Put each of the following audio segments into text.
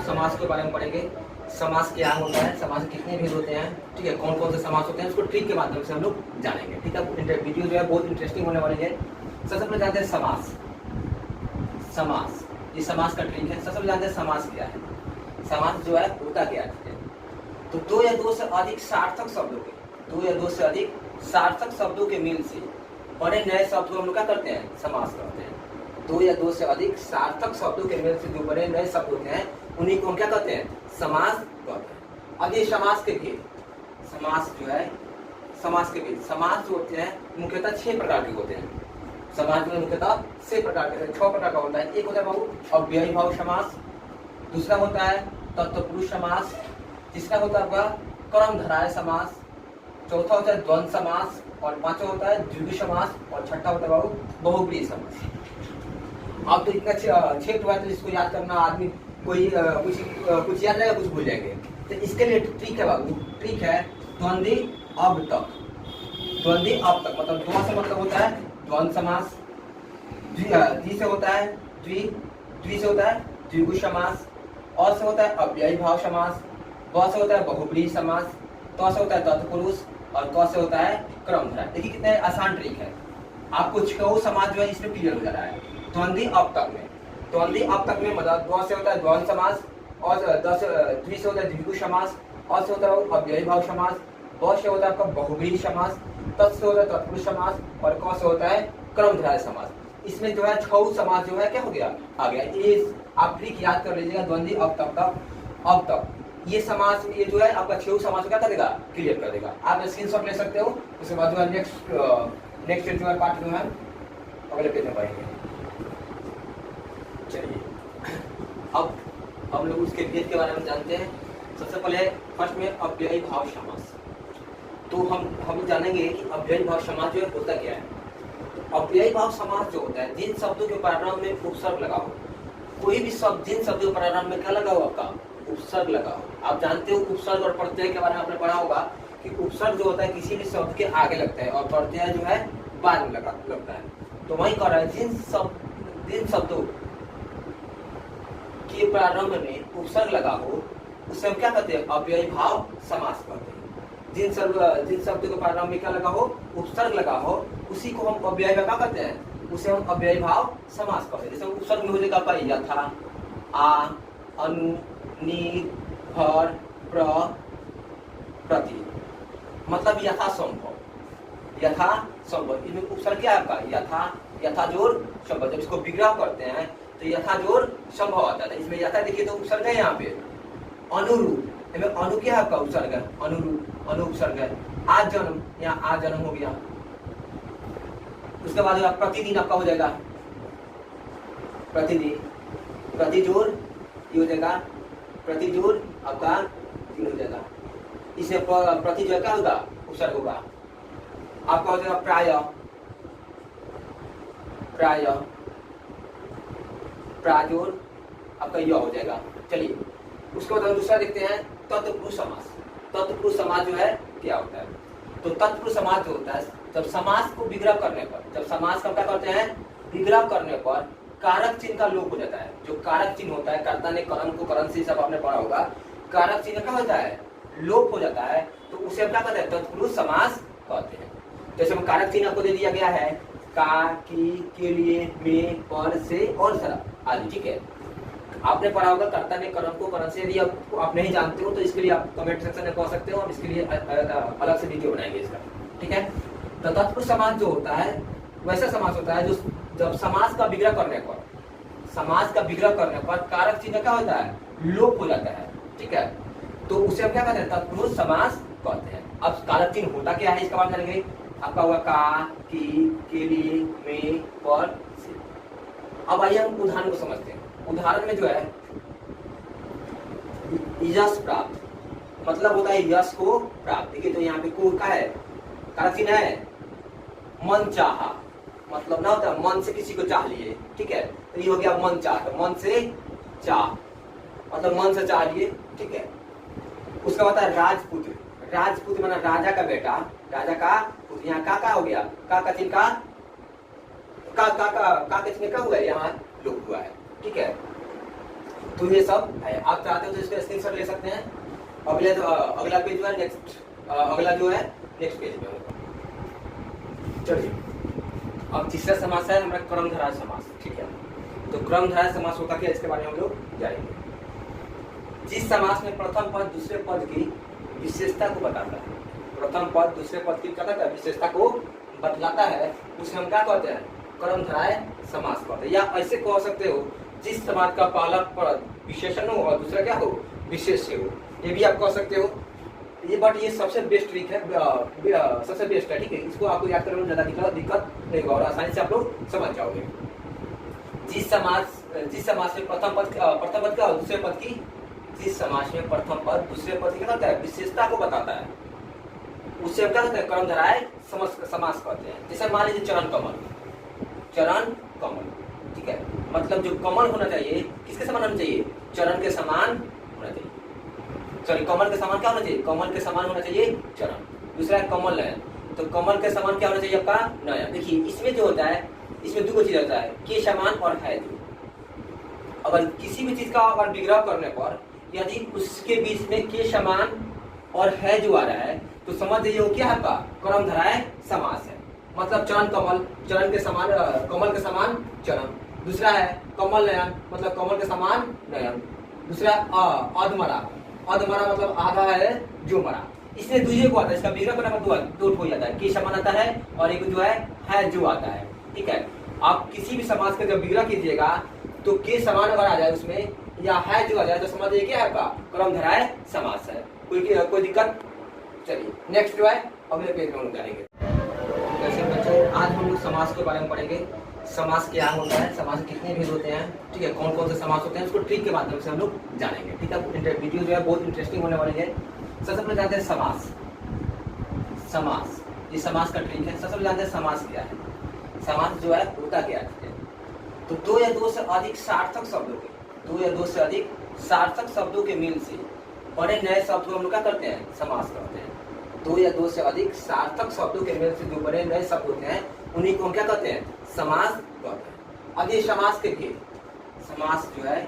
समास के बारे में पढ़ेंगे। समास क्या होता है, समास के कितने भेद होते हैं, ठीक है, कौन कौन से समास होते हैं, उसको ट्रिक के माध्यम से हम लोग जानेंगे। ठीक है, वीडियो जो है बहुत इंटरेस्टिंग होने वाली है। सबसे पहले जानते हैं समास। समास, ये समास का ट्रिक है। सबसे पहले जानते हैं समास क्या है। समास जो है होता क्या है, तो दो या दो से अधिक सार्थक शब्दों के, दो या दो से अधिक सार्थक शब्दों के मिल से बने नए शब्द को हम लोग क्या करते हैं, समास करते हैं। दो या दो से अधिक सार्थक शब्दों के मेल से जो बने नए शब्द होते हैं उन्हीं को हम क्या कहते हैं, समास कहते हैं। अब ये समास के भेद, समास जो है, समास के भेद, समास जो होते हैं मुख्यतः 6 प्रकार के होते हैं। समास जो है मुख्यतः 6 प्रकार के, 6 प्रकार का होता है। एक होता है बाबू अव्ययी भाव समास, दूसरा होता है तत्पुरुष समास, तीसरा होता है आपका कर्मधारय समास, चौथा होता है द्वंद्व समास, और पांचवा होता है द्विगु समास, और छठा होता है बाबू बहुब्रीहि समास। अब तो इतना 6 तो है, तो इसको याद करना आदमी कोई कुछ याद रहेगा, कुछ भूल जाएंगे। तो इसके लिए ट्रिक है बाबू, ट्रिक है द्वंद्वी अब तक। द्वंद्वी अब तक मतलब द्व से मतलब होता है द्वंद्व समास, द्वि से होता है द्वि से होता है द्विगु समास, और से होता है अव्ययी भाव समास, ब से होता है बहुब्रीहि समास, त से होता है तत्पुरुष, और क से होता है क्रमधारय। देखिए कितने आसान ट्रिक है, आपको 6 समास जो है इसमें क्लियर हो जा रहा है। द्वंद्वी अब तक में, द्वंद्वी अब तक में मतलब द्व से होता है द्वंद्व समास, और द्वि से होता है द्विगु समास, और से होता है अव्ययी भाव समास, ब से होता है आपका बहुब्रीहि समास, तत् से होता है तत्पुरुष समास, और क से होता है क्रमधारय समास। इसमें जो है 6 समास जो है क्या हो गया, आ गया। ये आप ट्रिक याद कर लीजिएगा, द्वंद्वी अब तक का अब तक, ये समास ये जो है आपका 6 समास को क्या कर देगा, क्लियर कर देगा। आप स्क्रीनशॉट ले सकते हो, उसके बाद जो है नेक्स्ट जो है पार्ट जो है अगले पेज में पढ़ेंगे। चलिए अब हम लोग उसके भेद के बारे में जानते हैं। सबसे पहले फर्स्ट में अव्ययी भाव समास। तो हम जानेंगे कि अव्ययी भाव समास जो है होता क्या है। अव्ययी भाव समास जो होता है, जिन शब्दों के प्रारंभ में उपसर्ग लगा हो, कोई भी शब्द जिन शब्दों के प्रारंभ में क्या लगा हो, आपका उपसर्ग लगा हो। आप जानते हो उपसर्ग और प्रत्यय के बारे में आपने पढ़ा होगा कि उपसर्ग जो होता है किसी भी शब्द के आगे लगता है, और प्रत्यय जो है बाद में लगता है। तो वही कह रहा है जिन शब्दों के प्रारंभ में उपसर्ग लगा हो उसे हम क्या कहते हैं, अव्ययी भाव समास कहते हैं। जिन शब्दों के प्रारंभ में क्या लगा हो, उपसर्ग लगा हो, उसी को हम अव्ययी भाव क्या कहते हैं, उसे हम अव्ययी भाव समास कहते हैं। जैसे उपसर्ग में हो जाएगा आपका यथा, आ, अनु, नी, भर, प्र, प्रति, मतलब यथासंभव, यथासंभव। इसमें उपसर्ग क्या है आपका, यथा जोड़ संभव। जब इसको विग्रह करते हैं तो यथा जोड़ संभव आता है। इसमें यथा देखिए तो उपसर्ग है, यहाँ पे अनुरूप, इसमें अनु क्या है आपका, उपसर्ग है, अनुरूप, अनु उपसर्ग है। आज जन्म, यहाँ आज जन्म हो गया। उसके बाद प्रतिदिन आपका हो जाएगा प्रतिदिन, प्रतिजोड़ ये हो जाएगा, प्रतिजोड़ आपका तीन हो जाएगा। इसमें प्रति जो क्या होगा, उपसर्ग होगा। आपका हो जाएगा प्राय, प्राजोड़ आपका यह हो जाएगा। चलिए उसके बाद हम दूसरा देखते हैं तत्पुरुष समास। तत्पुरुष समास जो है क्या होता है, तो तत्पुरुष समास जो होता है, जब समास को विग्रह करने पर, जब समास का क्या करते हैं, विग्रह करने पर कारक चिन्ह का लोप हो जाता है। जो कारक चिन्ह होता है, कर्ता ने करण को करण से सब आपने पढ़ा होगा, कारक चिन्ह क्या होता है, लोप हो जाता है, तो उसे हम क्या कहते हैं, तत्पुरुष समास कहते हैं। जैसे हम कारक चिन्ह आपको दे दिया गया है, का, की, के लिए, में, पर, से और सरा आदि, ठीक है। आपने पढ़ा होगा कर्ता ने करण को करण से। यदि आप नहीं जानते हो तो इसके लिए आप कमेंट सेक्शन में कह सकते हो, हम इसके लिए अलग से वीडियो बनाएंगे इसका, ठीक है। तो तत्पुरुष समास जो होता है वैसा समास होता है जो जब समास का विग्रह करने पर, समास का विग्रह करने पर कारक चिन्ह क्या होता है, लोप हो जाता है, ठीक है। तो उसे हम क्या कहते हैं, तत्पुरुष समास कहते हैं। अब कारक चिन्ह होता क्या है इसका बात जानेंगे। आपका हुआ का, की, के लिए, में, पर, से। अब आइए हम उदाहरण को समझते हैं। उदाहरण में जो है यश प्राप्त, मतलब होता है यश को प्राप्त। देखिए तो यहाँ पे को का है, कारक चिन्ह है, मन चाहा, मतलब ना होता है मन से किसी को चाह लिए, ठीक है। तो ये हो गया मन चाह, तो मन से चाह मतलब मन से चाह लिए, ठीक है। उसका होता है राजपुत्र, राजपुत्र मतलब राजा का बेटा, राजा का पुत्र। यहाँ का हो गया, का चिन्ह का चिन्ह का हुआ है, यहाँ लोप हुआ है, ठीक है। तो ये सब है। आप चाहते हो तो इसका स्क्रीनशॉट ले सकते हैं। अगला पेज जो है नेक्स्ट, अगला जो है नेक्स्ट पेज में। चलिए अब तीसरा समास है हमारा क्रमधारय समास। ठीक है, तो क्रमधारय समास होता क्या, इसके बारे में हम लोग जानेंगे। जिस समास में प्रथम पद दूसरे पद की विशेषता को बताता है, प्रथम पद दूसरे पद की क्या विशेषता को बतलाता है, उसे हम क्या कहते हैं, क्रमधारय समास कहते हैं। या ऐसे कह सकते हो जिस समास का पहला पद विशेषण हो और दूसरा क्या हो, विशेष्य हो, ये भी आप कह सकते हो। ये बट ये सबसे बेस्ट ट्रिक है, सबसे बेस्ट है। ठीक है, इसको आपको याद करने में ज्यादा दिक्कत नहीं होगा और आसानी से आप लोग समझ जाओगे। जिस समास में प्रथम पद क्या और दूसरे पद की, जिस समास में प्रथम पद दूसरे पद की क्या कहता है, विशेषता को बताता है, उससे क्या कहते हैं, क्रमधारय समास कहते हैं। जैसे मान लीजिए चरण कमल, ठीक है, मतलब जो कमल होना चाहिए किसके समान होना चाहिए, चरण के समान होना चाहिए। सॉरी, कमल के समान क्या होना चाहिए, कमल के समान होना चाहिए चरण। दूसरा है कमल नयन, तो कमल के समान क्या होना चाहिए आपका, नयन। देखिए इसमें जो होता है, इसमें दो चीज होता है, के समान और है जो। अगर किसी भी चीज का अगर विग्रह करने पर यदि उसके बीच में के समान और है जो आ रहा है, तो समझ लीजिए वो क्या है आपका, क्रमधारय समास है। मतलब चरण कमल, चरण के समान, कमल के समान चरण। दूसरा है कमल नयन, मतलब कमल के समान नयन। दूसरा अधमरा, अधमरा मतलब आधा है जो मरा। इसमें दूसरे को आता है, इसका विग्रह करने पर दो हो जाता है, के समान आता है और एक जो है जो आता है। ठीक है, आप किसी भी समास का जब विग्रह कीजिएगा तो के समान अगर आ जाए उसमें या है जो आ जाए तो समझ लीजिए क्या है आपका, क्रमधारय समास है। कोई दिक्कत। चलिए नेक्स्ट जो है अगले पेज में हम जानेंगे। जैसे बच्चों आज हम लोग समास के बारे में पढ़ेंगे। समास क्या होता है, समास कितने भेद होते हैं, ठीक है, कौन कौन से समास होते हैं, उसको ट्रिक के माध्यम से हम लोग जानेंगे। ठीक है, वीडियो जो है बहुत इंटरेस्टिंग होने वाली है। सबसे पहले जानते हैं समास। ये समास का ट्रिक है। सबसे पहले जानते हैं समास क्या है। समास जो है होता क्या है, तो दो या दो से अधिक सार्थक शब्दों के मिल से बड़े नए शब्द को हम लोग क्या करते हैं, समास करते हैं। दो या दो से अधिक सार्थक शब्दों के मेल से जो बड़े नए शब्द होते हैं उन्हीं को हम क्या कहते हैं, समास कहते हैं। अब ये समास के भेद, समास जो है,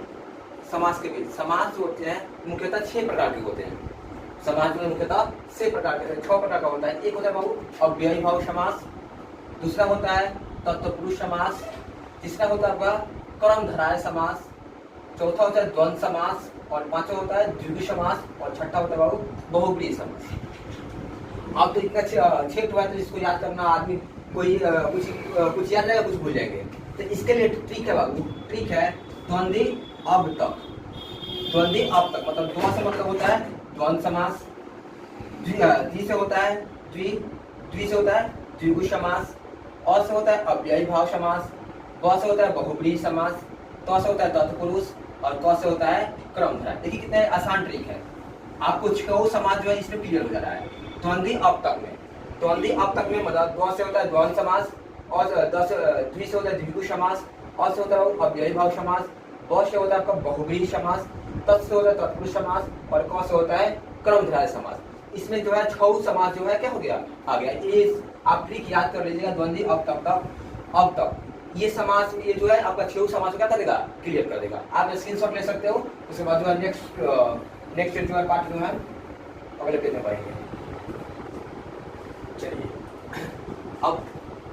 समास के भेद, समास जो होते हैं मुख्यतः 6 प्रकार के होते हैं। समास जो है मुख्यतः 6 प्रकार के, 6 प्रकार का होता है। एक होता है बाबू अव्ययी भाव समास, दूसरा होता है तत्पुरुष समास, तीसरा होता है आपका क्रमधारय समास, चौथा होता है द्वंद्व समास और पांचवा होता है द्विगु समास और छठा होता है बाबू बहुब्रीहि समास। अब तो इतना 6 तो है, तो इसको याद करना आदमी कोई कुछ याद रहेगा, कुछ भूल जाएंगे। तो इसके लिए ट्रिक है बाबू, ट्रिक है द्वंद्वी अब तक। द्वंद्वी अब तक मतलब द्व से मतलब होता है द्वंद्व समास, द्वि से होता है द्वि से होता है द्विगु समास, और से होता है अव्ययी भाव समास, ब से होता है बहुब्रीहि समास, त से होता है तत्पुरुष और क से होता है क्रमधारय। देखिए कितने आसान ट्रिक है, आपको 6 समास जो है इसमें क्लियर हो जा रहा है। द्वंद्वी अब तक में मतलब द्व से होता है द्वंद्व समास, और द्वि से होता है द्विगु समास, और से होता है अव्ययी भाव समास, ब से होता है आपका बहुब्रीहि समास, तत् से होता है तत्पुरुष समास और क से होता है क्रमधारय समास। इसमें जो है 6 समास जो है क्या हो गया, आ गया। ये आप ट्रिक याद कर लीजिएगा, द्वंद्वी अब तक ये समास, ये जो है आपका 6 समास को क्या कर देगा, क्लियर कर देगा। आप स्क्रीनशॉट ले सकते हो। उसके बाद जो है नेक्स्ट जो है पार्ट जो है अगले पेज में पढ़ेंगे। चलिए अब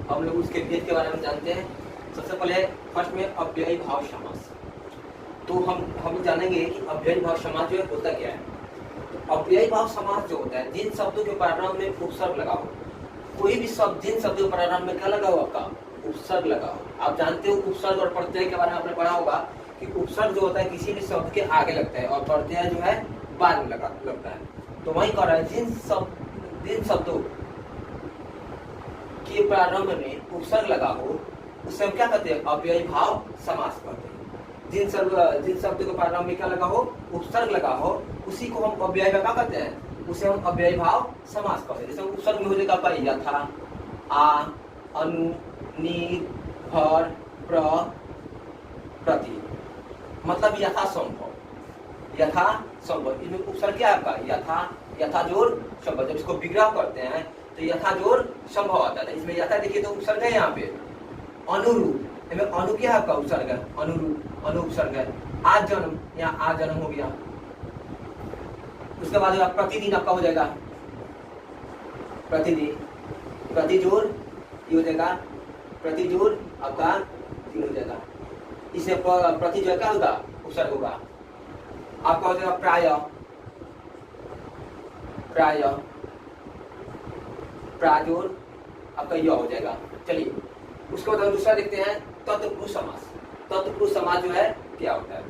हम लोग उसके भेद के बारे में जानते हैं। सबसे पहले फर्स्ट में अव्ययी भाव समास। तो हम जानेंगे कि अव्ययी भाव समास जो है होता क्या है। तो अव्ययी भाव समास जो होता है, जिन शब्दों के प्रारंभ में उपसर्ग लगा हो, कोई भी शब्द जिन शब्दों के प्रारंभ में क्या लगा हो, आपका उपसर्ग लगा हो। आप जानते हो उपसर्ग और प्रत्यय के बारे में आपने पढ़ा होगा कि उपसर्ग जो होता है किसी भी शब्द के आगे लगता है और प्रत्यय जो है बाद में लगता है। तो वही कह रहा है जिन शब्दों के प्रारंभ में उपसर्ग लगा हो उसे हम क्या कहते हैं, अव्ययी भाव समास कहते हैं। जिन शब्दों के प्रारंभ में क्या लगा हो, उपसर्ग लगा हो, उसी को हम अव्ययी भाव क्या कहते हैं, उसे हम अव्ययी भाव समास कहते हैं। जैसे उपसर्ग में हो जाएगा आपका यथा, आ, अनु, नीर, भर, प्र, प्रति, मतलब यथा संभव। इसमें उपसर्ग क्या है आपका, यथा जोड़ संभव। जब इसको विग्रह करते हैं तो यथा जोड़ संभव आता है। इसमें यथा देखिए तो उपसर्ग है, यहाँ पे अनुरूप, अनु क्या है आपका उपसर्ग है, अनुरूप, अनु उपसर्ग है। आज जन्म, यहाँ आज जन्म हो गया। उसके बाद प्रतिदिन आपका हो जाएगा प्रतिदिन, प्रतिजोर ये हो जाएगा, प्रतिजोर आपका दिन हो जाएगा। इससे प्रति जो क्या होगा, उपसर्ग होगा। आपका हो जाएगा प्राय, प्राय, प्राजोर आपका यह हो जाएगा। चलिए उसके बाद हम दूसरा देखते हैं तत्पुरुष समास। तत्पुरुष समास जो है क्या होता है?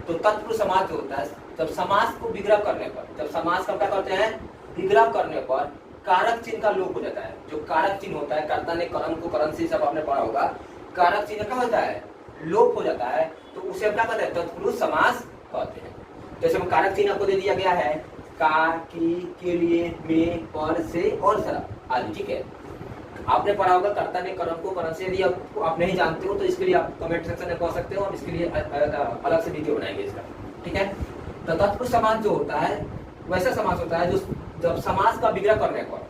तो तत्पुरुष समास जो होता है, जब समास को विग्रह करने पर, जब समास का क्या करते हैं, विग्रह करने पर कारक चिन्ह का लोप हो जाता है। जो कारक चिन्ह होता है, कर्ता ने करण को करण से सब आपने पढ़ा होगा, कारक चिन्ह क्या होता है, लोप हो जाता है, तो उसे हम क्या कहते हैं, तत्पुरुष समास कहते हैं। जैसे हम कारक चिन्ह आपको दे दिया गया है, का, की, के लिए, में, पर, से और सरा आदि, ठीक है। आपने पढ़ा होगा कर्ता ने करण को करण से। यदि आप नहीं जानते हो तो इसके लिए आप कमेंट सेक्शन में कह सकते हो, हम इसके लिए अलग से वीडियो बनाएंगे इसका, ठीक है। तो तत्पुरुष समास जो होता है वैसा समास होता है जो जब समास का विग्रह करने पर,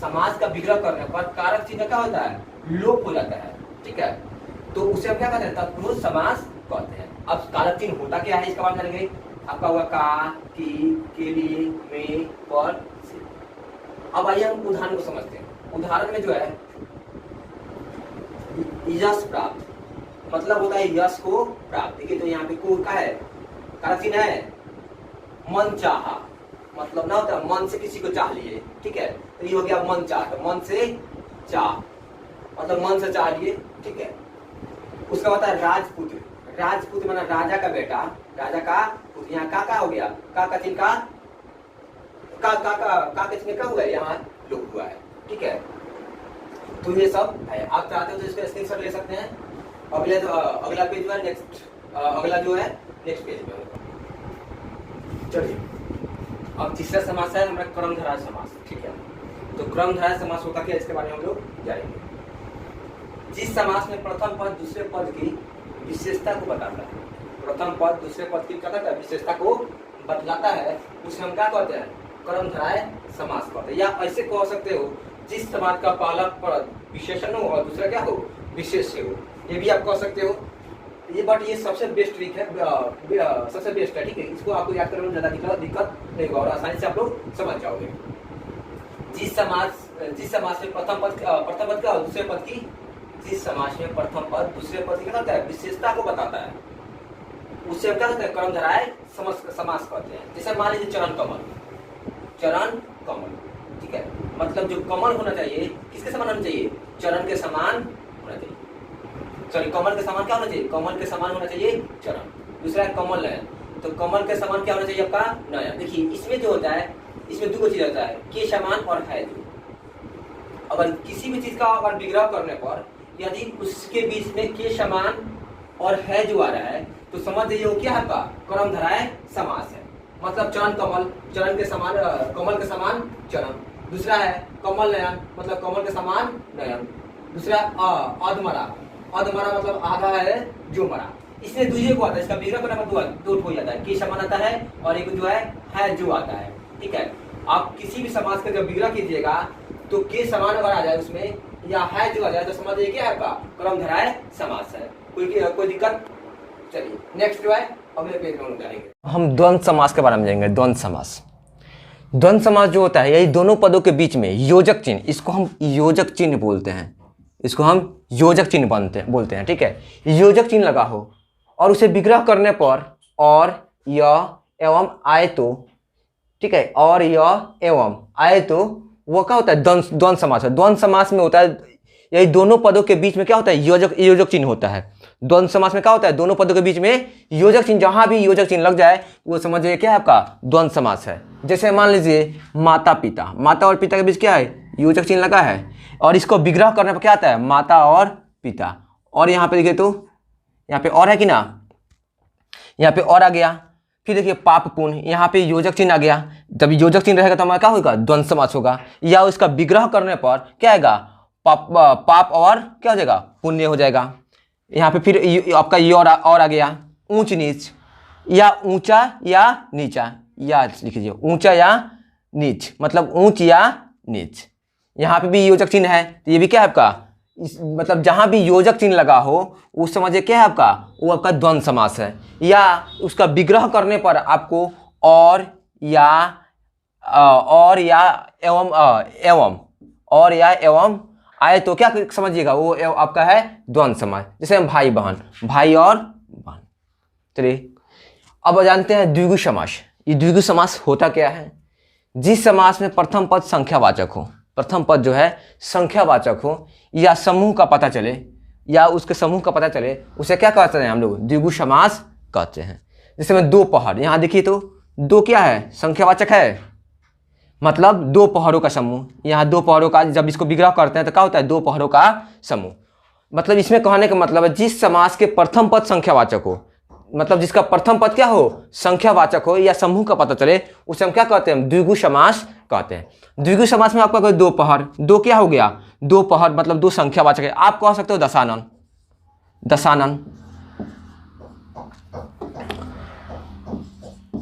समास का विग्रह करने पर कारक चिन्ह क्या होता है, लोप हो जाता है, ठीक है। तो उसे हम क्या कहते हैं, तत्पुरुष समास कहते हैं। अब कारक चिन्ह होता क्या है इसका बात करेंगे। आपका होगा का, की, के लिए, में, पर, से। अब आइए हम उदाहरण को समझते हैं। उदाहरण में जो है यश प्राप्त, मतलब होता है यश को प्राप्त। देखिए तो यहाँ पे को का है, कारक चिन्ह है, मन चाहा, मतलब ना होता है मन से किसी को चाह लिए, ठीक है। तो ये हो गया मन चाह, तो मन से चाह मतलब मन से चाह लिए, ठीक है। उसका होता है राजपुत्र, राजपुत्र माना राजा का बेटा, राजा का पुत्र। यहाँ का हो गया, का चिन्ह का चिन्ह का हुआ है, यहाँ लोप हुआ है, ठीक है। तो ये सब है। आप चाहते हो तो इसका स्क्रीनशॉट ले सकते हैं। अगला पेज जो है नेक्स्ट, अगला जो है नेक्स्ट पेज में। चलिए अब तीसरा समास है हमारा क्रमधारय समास, ठीक है। तो क्रमधारय समास होता क्या, इसके बारे में हम लोग जानेंगे। जिस समास में प्रथम पद दूसरे पद की विशेषता को बताता है, प्रथम पद दूसरे पद की क्या कहता है, विशेषता को बतलाता है, उसे हम क्या कहते हैं, क्रमधारय समास कहते हैं। या ऐसे कह सकते हो जिस समास का पहला पद विशेषण हो और दूसरा क्या हो, विशेष्य हो, ये भी आप कह सकते हो। ये बट ये सबसे बेस्ट ट्रिक है, सबसे बेस्ट है, ठीक है। इसको आपको याद करने में ज्यादा दिक्कत नहीं होगा और आसानी से आप लोग समझ जाओगे। जिस समास में प्रथम पद का दूसरे पद की, जिस समास में प्रथम पद दूसरे पद की क्या कहता है, विशेषता को बताता है, उससे हम क्या कहते हैं, क्रमधारय समास कहते हैं। जैसे मान लीजिए चरण कमल, चरण कमल, ठीक है। मतलब जो कमल होना चाहिए किसके समान होना चाहिए, चरण के समान होना चाहिए। सॉरी, कमल के समान क्या होना चाहिए, कमल के समान होना चाहिए चरण। दूसरा है कमल नयन, तो कमल के समान क्या होना चाहिए आपका, नयन। देखिए इसमें जो होता है, इसमें दो चीज होता है, के समान और है जो। अगर किसी भी चीज का अगर विग्रह करने पर यदि उसके बीच में के समान और है जो आ रहा है तो समझ जाइए वो क्या है आपका, क्रमधारय समास है। मतलब चरण कमल, चरण के समान, कमल के समान चरण। दूसरा है कमल नयन, मतलब कमल के समान नयन। दूसरा अधमरा, अधमरा मतलब आधा है जो मरा। इसमें दूसरे को आता है, इसका विग्रह करने पर दो हो जाता है, के समान आता है और एक जो है जो आता है, ठीक है। आप किसी भी समास का जब विग्रह कीजिएगा तो के समान अगर आ जाए उसमें या है जो आ जाए तो समझ जाइए क्या है आपका, क्रमधारय समास है। कोई दिक्कत। चलिए नेक्स्ट जो है अगले पेज में हम जानेंगे। हम द्वंद्व समास के बारे में जानेंगे। द्वंद्व समास, द्वंद्व समास जो होता है यही दोनों पदों के बीच में योजक चिन्ह, इसको हम योजक चिन्ह बोलते हैं, इसको हम योजक चिन्ह बोलते हैं, ठीक है। योजक चिन्ह लगा हो और उसे विग्रह करने पर और यह एवं आए तो, ठीक है, और यह एवं आए तो वो क्या होता है, द्वंद्व समास है। द्वंद्व समास में होता है यही दोनों पदों के बीच में क्या होता है, योजक चिन्ह होता है। द्वंद्व समास में क्या होता है, दोनों पदों के बीच में योजक चिन्ह, जहां भी योजक चिन्ह लग जाए वो समझिए क्या है आपका द्वंद्व समास है। जैसे मान लीजिए माता पिता, माता और पिता के बीच क्या है, योजक चिन्ह लगा है और इसको विग्रह करने पर क्या आता है, माता और पिता। और यहाँ पे देखिए तो यहाँ पे और है कि ना, यहाँ पे और आ गया। फिर देखिए पाप पुण्य, यहाँ पे योजक चिन्ह आ गया। जब योजक चिन्ह रहेगा तो हमारा क्या होगा, द्वंद्व समास होगा। या उसका विग्रह करने पर क्या आएगा, पाप और क्या हो जाएगा, पुण्य हो जाएगा। यहाँ पे फिर आपका ये और आ गया। ऊंच नीच या ऊंचा या नीचा, या लिख लीजिए ऊंचा या नीच, मतलब ऊंच या नीच। यहाँ पे भी योजक चिन्ह है तो ये भी क्या है आपका मतलब जहाँ भी योजक चिन्ह लगा हो उस समझिए क्या है आपका, वो आपका द्वंद्व समास है। या उसका विग्रह करने पर आपको और या एवं आए तो क्या समझिएगा, वो आपका है द्वंद्व समास। जैसे हम भाई बहन, भाई और बहन। चलिए अब जानते हैं द्विगु समास। ये द्विगु समास होता क्या है? जिस समास में प्रथम पद संख्यावाचक हो, प्रथम पद जो है संख्यावाचक हो, या समूह का पता चले, या उसके समूह का पता चले, उसे क्या कहते हैं हम लोग? द्विगु समास कहते हैं। जैसे में दो पहाड़, यहाँ देखिए तो दो क्या है? संख्यावाचक है, मतलब दो पहाड़ों का समूह। यहाँ दो पहाड़ों का, जब इसको विग्रह करते हैं तो क्या होता है? दो पहाड़ों का समूह। मतलब इसमें कहने का मतलब है जिस समास के प्रथम पद संख्यावाचक हो, मतलब जिसका प्रथम पद क्या हो? संख्यावाचक हो, या समूह का पता चले, उसे हम क्या कहते हैं? द्विगु समास कहते हैं। द्विगु समास में आपका कोई दो पहाड़, दो क्या हो गया? दो पहाड़ मतलब दो संख्यावाचक है। आप कह सकते हो दशानन, दशानन,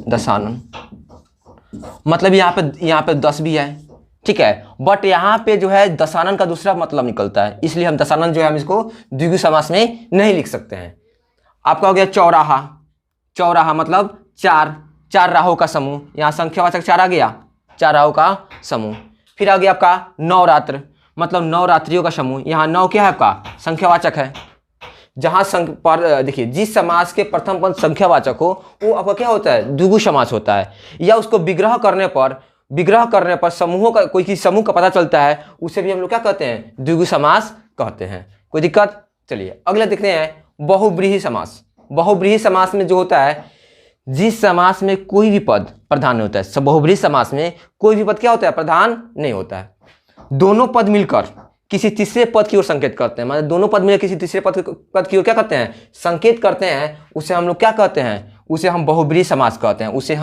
दशानन मतलब यहाँ पे 10 भी है, ठीक है, बट यहाँ पे जो है दशानन का दूसरा मतलब निकलता है, इसलिए हम दशानन जो है हम इसको द्विगु समास में नहीं लिख सकते हैं। आपका हो गया चौराहा, चौराहा मतलब चार, चार राहों का समूह, यहाँ संख्यावाचक चार आ गया, चार राहों का समूह। फिर आ गया आपका नवरात्र, मतलब नवरात्रियों का समूह, यहाँ नौ क्या है आपका? संख्यावाचक है। जहाँ देखिए जिस समास के प्रथम पद संख्यावाचक हो वो आपका क्या होता है? द्विगु समास होता है। या उसको विग्रह करने पर समूहों का, कोई किसी समूह का पता चलता है, उसे भी हम लोग क्या कहते हैं? द्विगु समास कहते हैं। कोई दिक्कत? चलिए अगला देखते हैं बहुव्रीहि समास। बहुव्रीहि समास में जो होता है, जिस समास में कोई भी पद प्रधान नहीं होता है, बहुव्रीहि समास में कोई भी पद क्या होता है? प्रधान नहीं होता है। दोनों पद मिलकर किसी तीसरे पद की ओर संकेत करते हैं, मतलब दोनों पद मिलकर किसी तीसरे पद की ओर क्या करते हैं? संकेत करते हैं। उसे हम लोग क्या कहते हैं? उसे हम बहुव्रीहि समास कहते हैं। उसे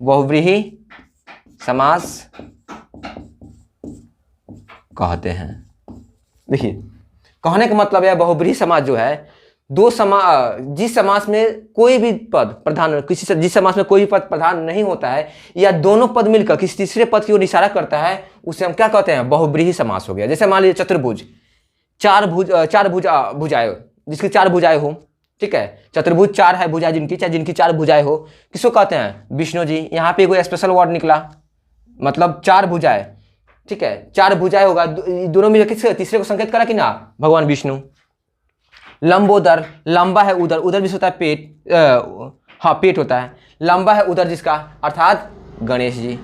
बहुव्रीहि समास कहते हैं। देखिए कहने का मतलब है बहुव्रीहि समास जो है, जिस समास में कोई भी पद प्रधान, जिस समास में कोई भी पद प्रधान नहीं होता है, या दोनों पद मिलकर किसी तीसरे पद की ओर इशारा करता है, उसे हम क्या कहते हैं? बहुव्रीहि समास हो गया। जैसे मान लीजिए चतुर्भुज, चार भुजाएं, जिसकी चार भुजाएं हो, ठीक है, चतुर्भुज चार है भुजाएं जिनकी, चाहे जिनकी चार भुजाएं हो, किसको कहते हैं? विष्णु जी। यहाँ पे कोई स्पेशल वर्ड निकला, मतलब चार भुजाएं, ठीक है, चार भुजाएं होगा, दोनों मिलकर किसके तीसरे को संकेत करा कि ना? भगवान विष्णु। लंबोदर, लंबा है उदर, उदर भी होता है पेट, हाँ पेट होता है, लंबा है उदर जिसका, अर्थात गणेश जी।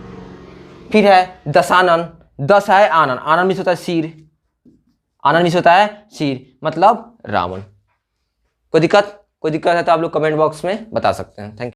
फिर है दशानन, दस है आनन, आनन भी होता है सिर, आनन भी होता है सिर, मतलब रावण। कोई दिक्कत है तो आप लोग कमेंट बॉक्स में बता सकते हैं। Thank you.